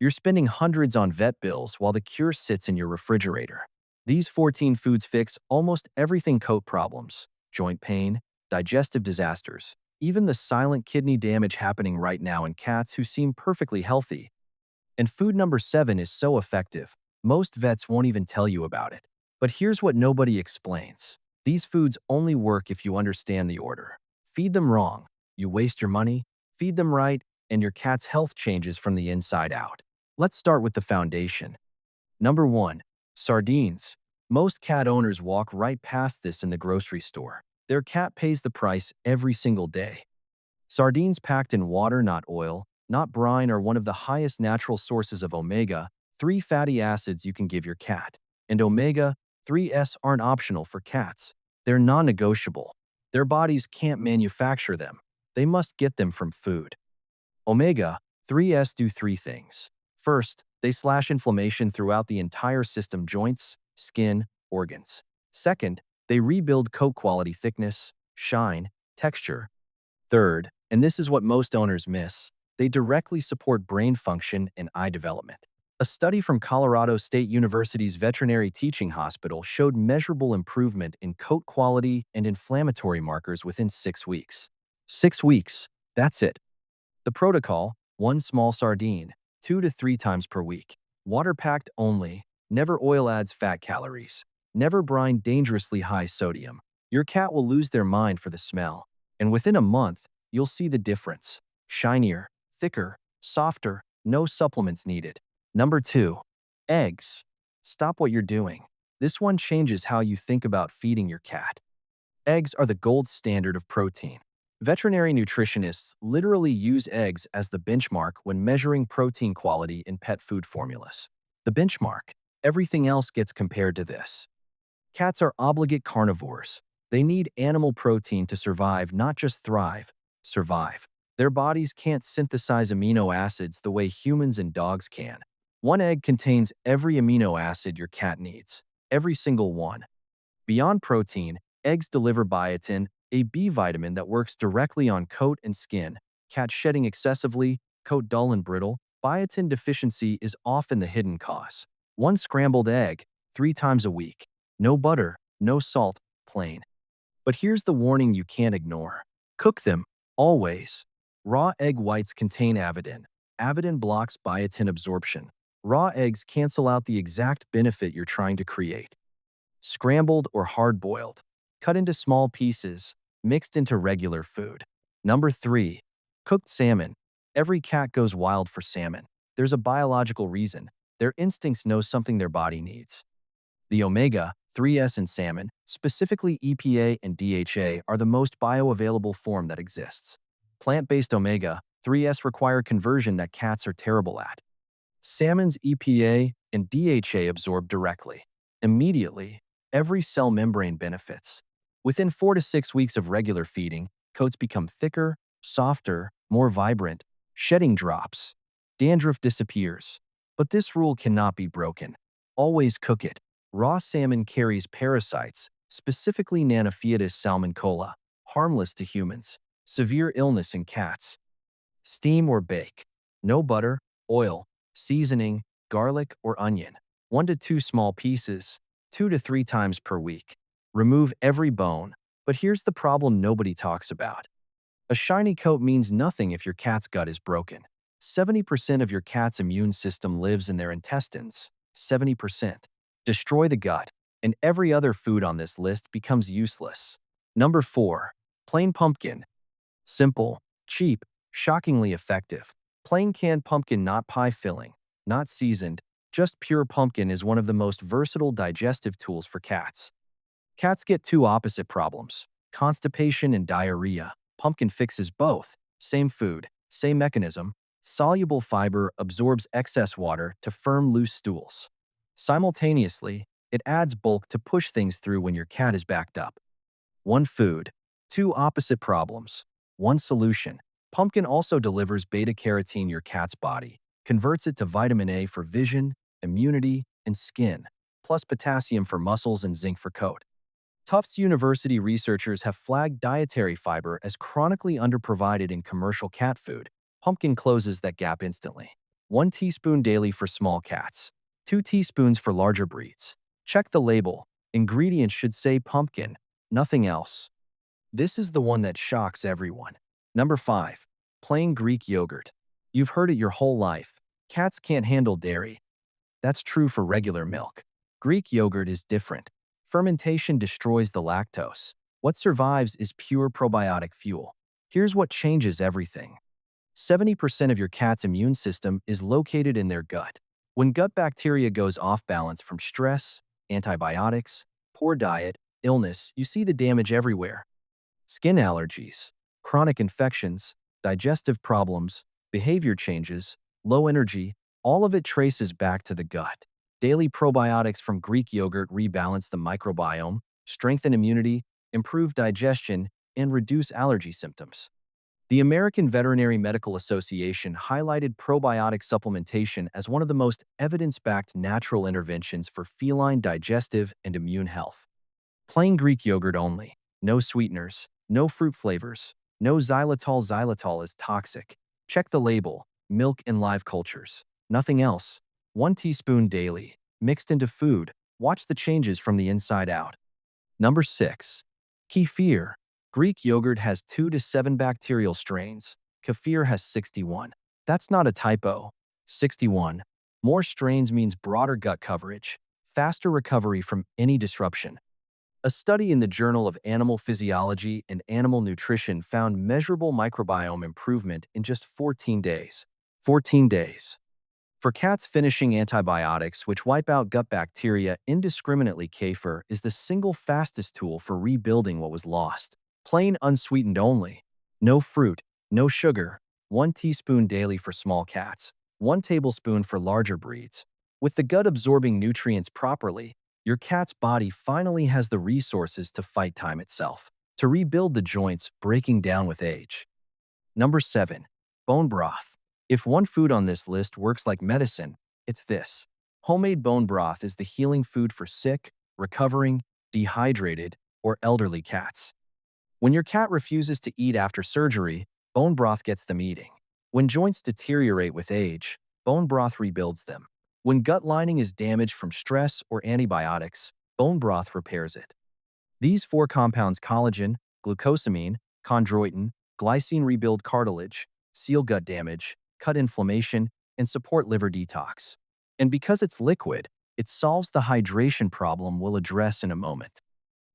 You're spending hundreds on vet bills while the cure sits in your refrigerator. These 14 foods fix almost everything: coat problems, joint pain, digestive disasters, even the silent kidney damage happening right now in cats who seem perfectly healthy. And food number 7 is so effective, most vets won't even tell you about it. But here's what nobody explains. These foods only work if you understand the order. Feed them wrong, you waste your money. Feed them right, and your cat's health changes from the inside out. Let's start with the foundation. Number 1. Sardines. Most cat owners walk right past this in the grocery store. Their cat pays the price every single day. Sardines packed in water, not oil, not brine, are one of the highest natural sources of omega-3 fatty acids you can give your cat. And omega-3s aren't optional for cats. They're non-negotiable. Their bodies can't manufacture them. They must get them from food. Omega-3s do three things. First, they slash inflammation throughout the entire system: joints, skin, organs. Second, they rebuild coat quality: thickness, shine, texture. Third, and this is what most owners miss, they directly support brain function and eye development. A study from Colorado State University's Veterinary Teaching Hospital showed measurable improvement in coat quality and inflammatory markers within 6 weeks. 6 weeks, that's it. The protocol: one small sardine, 2 to 3 times per week. Water packed only, never oil, adds fat calories. Never brine, dangerously high sodium. Your cat will lose their mind for the smell. And within a month, you'll see the difference. Shinier, thicker, softer, no supplements needed. Number 2. Eggs. Stop what you're doing. This one changes how you think about feeding your cat. Eggs are the gold standard of protein. Veterinary nutritionists literally use eggs as the benchmark when measuring protein quality in pet food formulas. The benchmark. Everything else gets compared to this. Cats are obligate carnivores. They need animal protein to survive, not just thrive, survive. Their bodies can't synthesize amino acids the way humans and dogs can. One egg contains every amino acid your cat needs, every single one. Beyond protein, eggs deliver biotin, a B vitamin that works directly on coat and skin. Cat shedding excessively, coat dull and brittle. Biotin deficiency is often the hidden cause. One scrambled egg, 3 times a week. No butter, no salt, plain. But here's the warning you can't ignore. Cook them, always. Raw egg whites contain avidin. Avidin blocks biotin absorption. Raw eggs cancel out the exact benefit you're trying to create. Scrambled or hard-boiled. Cut into small pieces, mixed into regular food. Number 3. Cooked salmon. Every cat goes wild for salmon. There's a biological reason. Their instincts know something their body needs. The omega-3s in salmon, specifically EPA and DHA, are the most bioavailable form that exists. Plant-based omega-3s require conversion that cats are terrible at. Salmon's EPA and DHA absorb directly. Immediately, every cell membrane benefits. Within 4 to 6 weeks of regular feeding, coats become thicker, softer, more vibrant, shedding drops, dandruff disappears. But this rule cannot be broken. Always cook it. Raw salmon carries parasites, specifically Nanophietis salmonella, harmless to humans. Severe illness in cats. Steam or bake. No butter, oil, seasoning, garlic, or onion. 1 to 2 small pieces, 2 to 3 times per week. Remove every bone. But here's the problem nobody talks about. A shiny coat means nothing if your cat's gut is broken. 70% of your cat's immune system lives in their intestines. 70%. Destroy the gut, and every other food on this list becomes useless. Number 4. Plain pumpkin. Simple, cheap, shockingly effective. Plain canned pumpkin, not pie filling, not seasoned, just pure pumpkin, is one of the most versatile digestive tools for cats. Cats get two opposite problems: constipation and diarrhea. Pumpkin fixes both. Same food, same mechanism. Soluble fiber absorbs excess water to firm loose stools. Simultaneously, it adds bulk to push things through when your cat is backed up. One food, two opposite problems. One solution. Pumpkin also delivers beta-carotene, your cat's body converts it to vitamin A for vision, immunity, and skin, plus potassium for muscles and zinc for coat. Tufts University researchers have flagged dietary fiber as chronically underprovided in commercial cat food. Pumpkin closes that gap instantly. 1 teaspoon daily for small cats, 2 teaspoons for larger breeds. Check the label. Ingredients should say pumpkin, nothing else. This is the one that shocks everyone. Number 5. Plain Greek yogurt. You've heard it your whole life. Cats can't handle dairy. That's true for regular milk. Greek yogurt is different. Fermentation destroys the lactose. What survives is pure probiotic fuel. Here's what changes everything. 70% of your cat's immune system is located in their gut. When gut bacteria goes off balance from stress, antibiotics, poor diet, illness, you see the damage everywhere. Skin allergies, chronic infections, digestive problems, behavior changes, low energy, all of it traces back to the gut. Daily probiotics from Greek yogurt rebalance the microbiome, strengthen immunity, improve digestion, and reduce allergy symptoms. The American Veterinary Medical Association highlighted probiotic supplementation as one of the most evidence-backed natural interventions for feline digestive and immune health. Plain Greek yogurt only. No sweeteners, no fruit flavors, no xylitol. Xylitol is toxic. Check the label. Milk and live cultures. Nothing else. 1 teaspoon daily. Mixed into food. Watch the changes from the inside out. Number 6. Kefir. Greek yogurt has 2 to 7 bacterial strains. Kefir has 61. That's not a typo. 61. More strains means broader gut coverage, faster recovery from any disruption. A study in the Journal of Animal Physiology and Animal Nutrition found measurable microbiome improvement in just 14 days. 14 days. For cats, finishing antibiotics, which wipe out gut bacteria indiscriminately, kefir is the single fastest tool for rebuilding what was lost. Plain unsweetened only. No fruit, no sugar. 1 teaspoon daily for small cats, 1 tablespoon for larger breeds. With the gut absorbing nutrients properly, your cat's body finally has the resources to fight time itself, to rebuild the joints breaking down with age. Number 7. Bone broth. If one food on this list works like medicine, it's this. Homemade bone broth is the healing food for sick, recovering, dehydrated, or elderly cats. When your cat refuses to eat after surgery, bone broth gets them eating. When joints deteriorate with age, bone broth rebuilds them. When gut lining is damaged from stress or antibiotics, bone broth repairs it. These 4 compounds, collagen, glucosamine, chondroitin, glycine, rebuild cartilage, seal gut damage, cut inflammation, and support liver detox. And because it's liquid, it solves the hydration problem we'll address in a moment.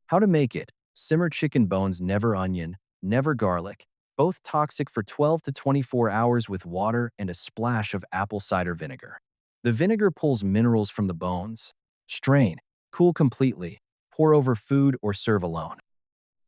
How to make it. Simmer chicken bones, never onion, never garlic, both toxic, for 12 to 24 hours with water and a splash of apple cider vinegar. The vinegar pulls minerals from the bones. Strain, cool completely, pour over food or serve alone.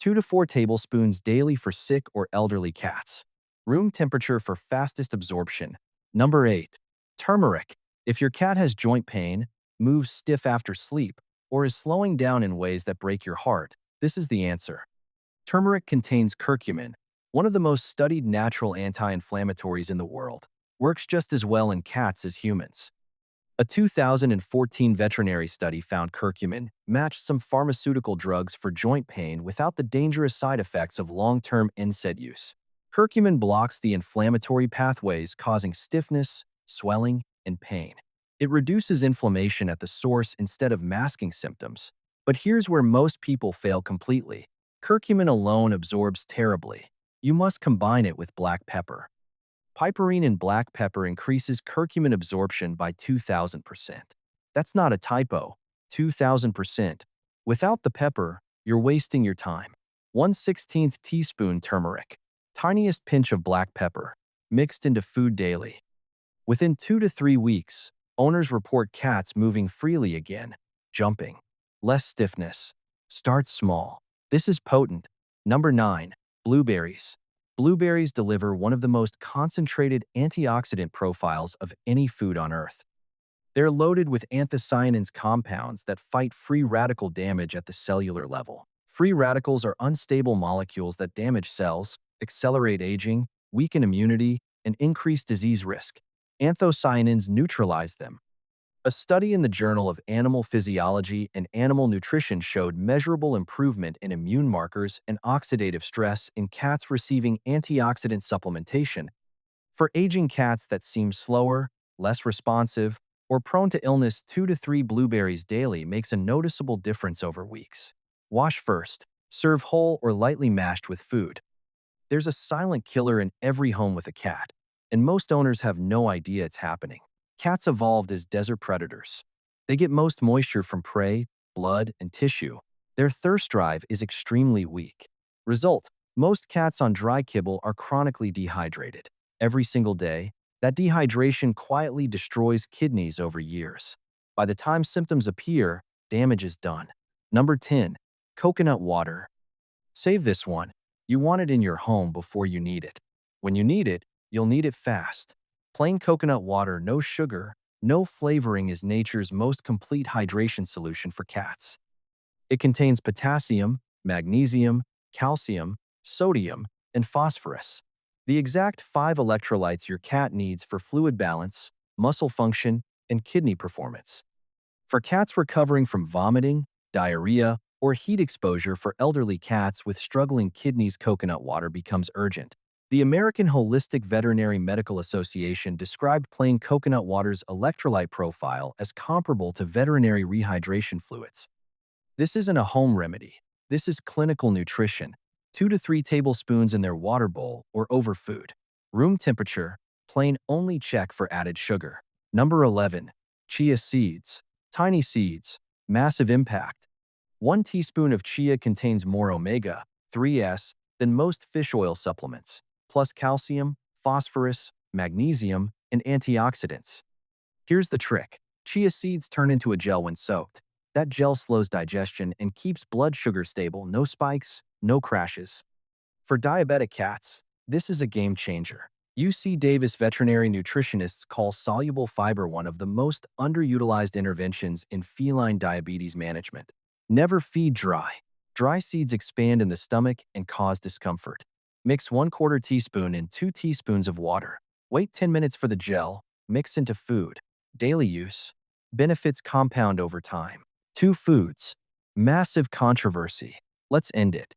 2 to 4 tablespoons daily for sick or elderly cats. Room temperature for fastest absorption. Number 8. Turmeric. If your cat has joint pain, moves stiff after sleep, or is slowing down in ways that break your heart, this is the answer. Turmeric contains curcumin, one of the most studied natural anti-inflammatories in the world. Works just as well in cats as humans. A 2014 veterinary study found curcumin matched some pharmaceutical drugs for joint pain without the dangerous side effects of long-term NSAID use. Curcumin blocks the inflammatory pathways causing stiffness, swelling, and pain. It reduces inflammation at the source instead of masking symptoms. But here's where most people fail completely. Curcumin alone absorbs terribly. You must combine it with black pepper. Piperine in black pepper increases curcumin absorption by 2,000%. That's not a typo. 2,000%. Without the pepper, you're wasting your time. 1/16 teaspoon turmeric. Tiniest pinch of black pepper. Mixed into food daily. Within 2 to 3 weeks, owners report cats moving freely again, jumping. Less stiffness. Start small. This is potent. Number 9. Blueberries. Blueberries deliver one of the most concentrated antioxidant profiles of any food on Earth. They're loaded with anthocyanins, compounds that fight free radical damage at the cellular level. Free radicals are unstable molecules that damage cells, accelerate aging, weaken immunity, and increase disease risk. Anthocyanins neutralize them. A study in the Journal of Animal Physiology and Animal Nutrition showed measurable improvement in immune markers and oxidative stress in cats receiving antioxidant supplementation. For aging cats that seem slower, less responsive, or prone to illness, 2 to 3 blueberries daily makes a noticeable difference over weeks. Wash first. Serve whole or lightly mashed with food. There's a silent killer in every home with a cat, and most owners have no idea it's happening. Cats evolved as desert predators. They get most moisture from prey, blood, and tissue. Their thirst drive is extremely weak. Result: most cats on dry kibble are chronically dehydrated. Every single day, that dehydration quietly destroys kidneys over years. By the time symptoms appear, damage is done. Number 10. Coconut water. Save this one. You want it in your home before you need it. When you need it, you'll need it fast. Plain coconut water, no sugar, no flavoring, is nature's most complete hydration solution for cats. It contains potassium, magnesium, calcium, sodium, and phosphorus. The exact 5 electrolytes your cat needs for fluid balance, muscle function, and kidney performance. For cats recovering from vomiting, diarrhea, or heat exposure, for elderly cats with struggling kidneys, coconut water becomes urgent. The American Holistic Veterinary Medical Association described plain coconut water's electrolyte profile as comparable to veterinary rehydration fluids. This isn't a home remedy. This is clinical nutrition. 2 to 3 tablespoons in their water bowl or over food. Room temperature, plain only, check for added sugar. Number 11. Chia seeds. Tiny seeds, massive impact. 1 teaspoon of chia contains more omega-3s than most fish oil supplements, plus calcium, phosphorus, magnesium, and antioxidants. Here's the trick. Chia seeds turn into a gel when soaked. That gel slows digestion and keeps blood sugar stable, no spikes, no crashes. For diabetic cats, this is a game changer. UC Davis veterinary nutritionists call soluble fiber one of the most underutilized interventions in feline diabetes management. Never feed dry. Dry seeds expand in the stomach and cause discomfort. Mix 1/4 teaspoon in 2 teaspoons of water. Wait 10 minutes for the gel. Mix into food. Daily use. Benefits compound over time. 2 foods. Massive controversy. Let's end it.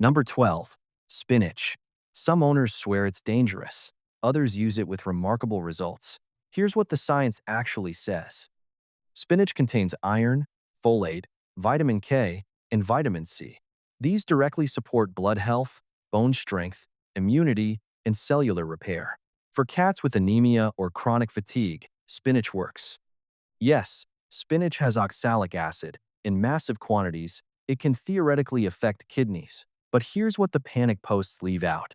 Number 12. Spinach. Some owners swear it's dangerous. Others use it with remarkable results. Here's what the science actually says. Spinach contains iron, folate, vitamin K, and vitamin C. These directly support blood health, bone strength, immunity, and cellular repair. For cats with anemia or chronic fatigue, spinach works. Yes, spinach has oxalic acid. In massive quantities, it can theoretically affect kidneys. But here's what the panic posts leave out.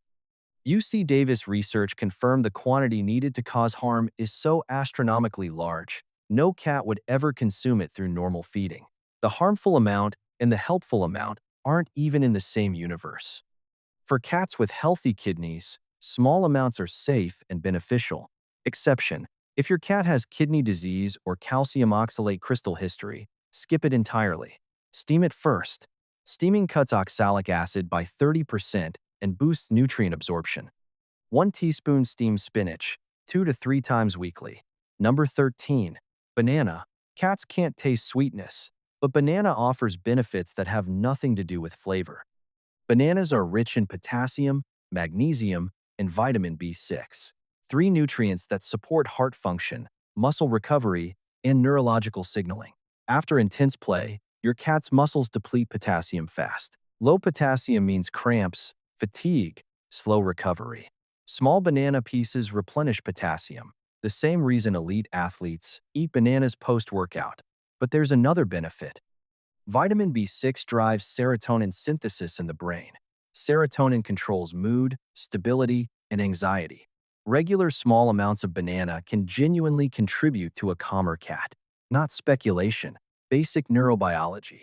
UC Davis research confirmed the quantity needed to cause harm is so astronomically large, no cat would ever consume it through normal feeding. The harmful amount and the helpful amount aren't even in the same universe. For cats with healthy kidneys, small amounts are safe and beneficial. Exception: if your cat has kidney disease or calcium oxalate crystal history, skip it entirely. Steam it first. Steaming cuts oxalic acid by 30% and boosts nutrient absorption. 1 teaspoon steamed spinach, 2 to 3 times weekly. Number 13. Banana. Cats can't taste sweetness, but banana offers benefits that have nothing to do with flavor. Bananas are rich in potassium, magnesium, and vitamin B6, 3 nutrients that support heart function, muscle recovery, and neurological signaling. After intense play, your cat's muscles deplete potassium fast. Low potassium means cramps, fatigue, slow recovery. Small banana pieces replenish potassium, the same reason elite athletes eat bananas post-workout. But there's another benefit. Vitamin B6 drives serotonin synthesis in the brain. Serotonin controls mood, stability, and anxiety. Regular small amounts of banana can genuinely contribute to a calmer cat. Not speculation, basic neurobiology.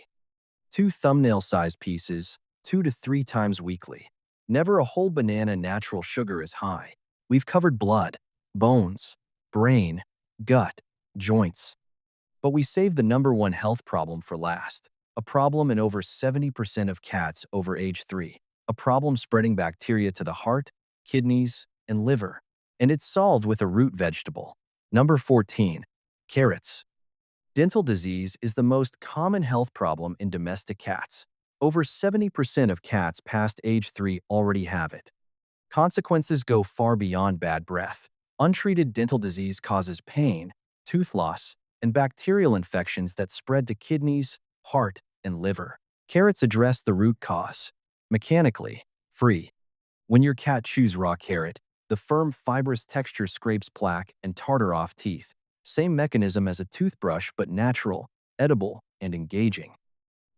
2 thumbnail-sized pieces, 2 to 3 times weekly. Never a whole banana. Natural sugar is high. We've covered blood, bones, brain, gut, joints. But we saved the number 1 health problem for last. A problem in over 70% of cats over age 3. A problem spreading bacteria to the heart, kidneys, and liver. And it's solved with a root vegetable. Number 14. Carrots. Dental disease is the most common health problem in domestic cats. Over 70% of cats past age 3 already have it. Consequences go far beyond bad breath. Untreated dental disease causes pain, tooth loss, and bacterial infections that spread to kidneys, heart, and liver. Carrots address the root cause. Mechanically, free. When your cat chews raw carrot, the firm fibrous texture scrapes plaque and tartar off teeth. Same mechanism as a toothbrush, but natural, edible, and engaging.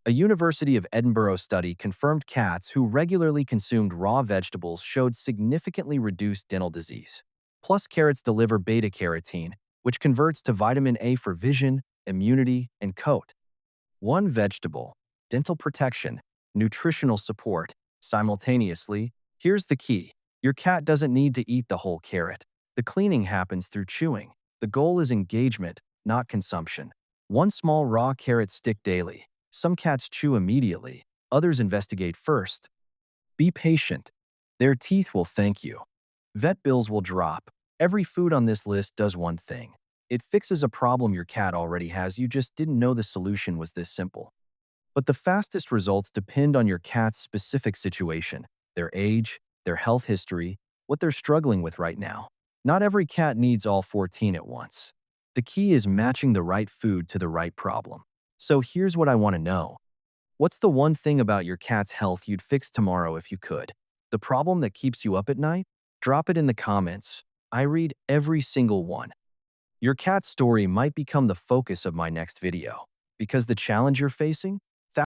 A University of Edinburgh study confirmed cats who regularly consumed raw vegetables showed significantly reduced dental disease. Plus, carrots deliver beta-carotene, which converts to vitamin A for vision, immunity, and coat. One vegetable, dental protection, nutritional support, simultaneously. Here's the key. Your cat doesn't need to eat the whole carrot. The cleaning happens through chewing. The goal is engagement, not consumption. One small raw carrot stick daily. Some cats chew immediately. Others investigate first. Be patient. Their teeth will thank you. Vet bills will drop. Every food on this list does one thing. It fixes a problem your cat already has. You just didn't know the solution was this simple. But the fastest results depend on your cat's specific situation, their age, their health history, what they're struggling with right now. Not every cat needs all 14 at once. The key is matching the right food to the right problem. So here's what I want to know. What's the one thing about your cat's health you'd fix tomorrow if you could? The problem that keeps you up at night? Drop it in the comments. I read every single one. Your cat's story might become the focus of my next video, because the challenge you're facing